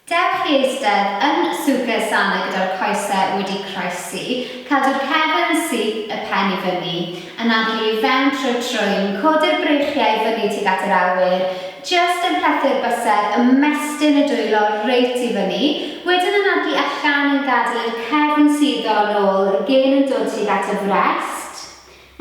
Dewch chi eistedd yn swper sana gyda'r coesau wedi croesi, cadw'r cefn yn syth y pen i fyny, yn adlu i fewn trwy'r trwyn, codi'r breichiau fyny tuag at yr awyr, jyst yn plethu'r bysedd ymestyn y dwylo reit i fyny, wedyn yn adlu allan yn gadael i'r cefn suddo nôl, gen yn dod tuag at y frest,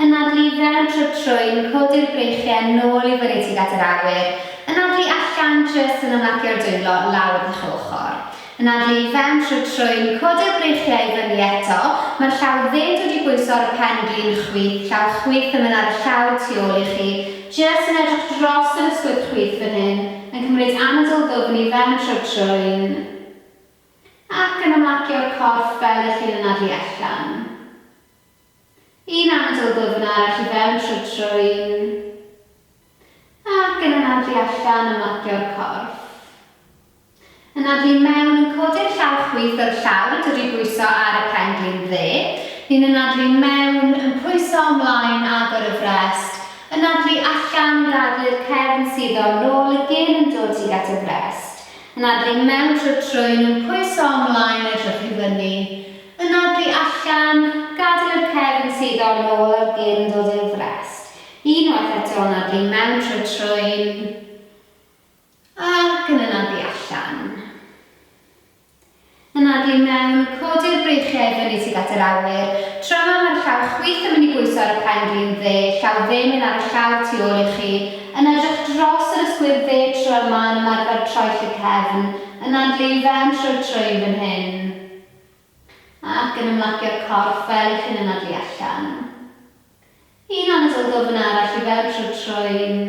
yn adlu i fewn trwy'r trwyn, codi'r breichiau nôl i fyny tuag at yr awyr, yn adlu allan jyst yn ymlacio'r dwylo lawr eich ochr. Yn adlu i fewn trwy'r trwyn, codi'r breichiau i fyny eto, mae'r llaw ddim wedi bwyso ar y pen glin chwith, llaw chwith yn mynd ar y llaw tu ôl i chi, jyst yn edrych dros yr ysgwydd chwith fan hyn, yn cymryd anadl ddwfn i fewn trwy'r trwyn, ac yn ymlacio'r corff fel ych chi'n anadlu allan. Un anadl ddwfn arall i fewn trwy'r trwyn, ac yn anadlu allan ymlacio'r corff. Yn adlu mewn yn codi'r llaw chwith o'r llawr yn dod i bwyso ar y pen glin dde. Ni'n anadlu mewn yn pwyso ymlaen agor y frest. Yn adlu allan yn gadael cefn suddo nôl y gen yn dod tuag at y frest. Yn adlu mewn trwy'r trwyn yn pwyso ymlaen edrych i fyny. Yn adlu allan, gadael cefn suddo nôl y gen yn dod i'r frest. Unwaith eto yn adlu mewn trwy'r trwyn ac yn anadlu allan. Yn adlu mewn, codi'r breichiau fyny tuag at yr awyr, tra mae'r llaw chwith yn mynd i bwyso ar y pen glin dde, llaw ddim yn ar y llaw tu ôl i chi, yn edrych dros yr ysgwydd dde tro yma yn ymarfer troell y cefn, yn adlu i fewn trwy'r trwyn fan hyn, ac yn ymlacio'r corff fel eich chi'n anadlu allan. Un anadl ddwfn arall i fewn trwy'r trwyn,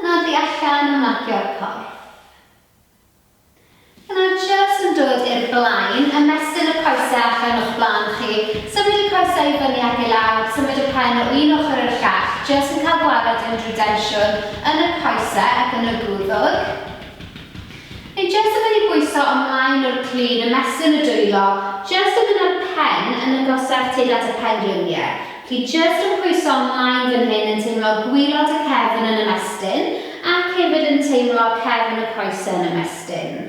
yn adlu allan ymlacio'r corff. Yna jyst yn dod i'r blaen, ymestyn y coesau allan o'ch blaen chi, symud y coesau i fyny ac i lawr, symud y pen o un ochr i'r llall, jyst yn cael gwared unrhyw densiwn yn y coesau ac yn y gwddwg. Neu jyst yn mynd i bwyso ymlaen o'r clun, ymestyn y dwylo, jyst yn mynd o'r pen yn agosach tuag at y pengliniau. Chi jyst yn pwyso ymlaen fan hyn yn teimlo gwylod y cefn yn ymestyn ac hefyd yn teimlo cefn y coesau yn ymestyn.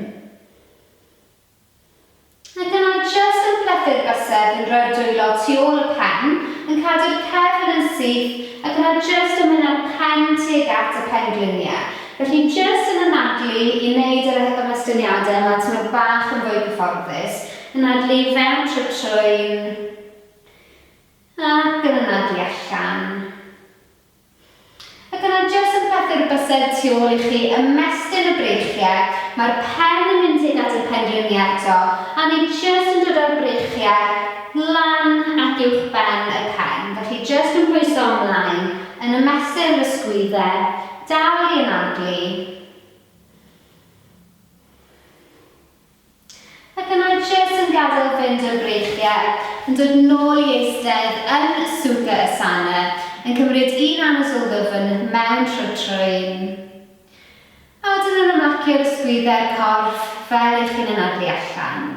Ac yna jyst yn plethu'r bysedd yn rhoi'r dwylo tu ôl y pen, yn cadw'r cefn yn syth ac yna jyst yn mynd â'r pen tuag at y pengliniau. Felly jyst yn anadlu i wneud yr ymestiniadau yma tymed bach yn fwy cyfforddus, yn adlu fewn trwy'r trwyn ac yn anadlu allan. Ac yna jyst yn plethu'r bysedd tu ôl i chi, ymestyn y breichiau, mae'r pen yn mynd tuag at y pengliniau eto, a ni jyst yn dod o'r breichiau lan ac uwch ben y pen. Felly jyst yn pwyso ymlaen, yn ymestyn yr ysgwyddau, dal i anadlu. Ac yna jyst yn gadael fynd o'r breichiau, yn dod nôl i eistedd yn swper sana, yn cymryd un anadl ddwfn mewn trwy'r trwyn. A wedyn yn ymlacio'r ysgwyddau'r corff fel eich chi'n anadlu allan.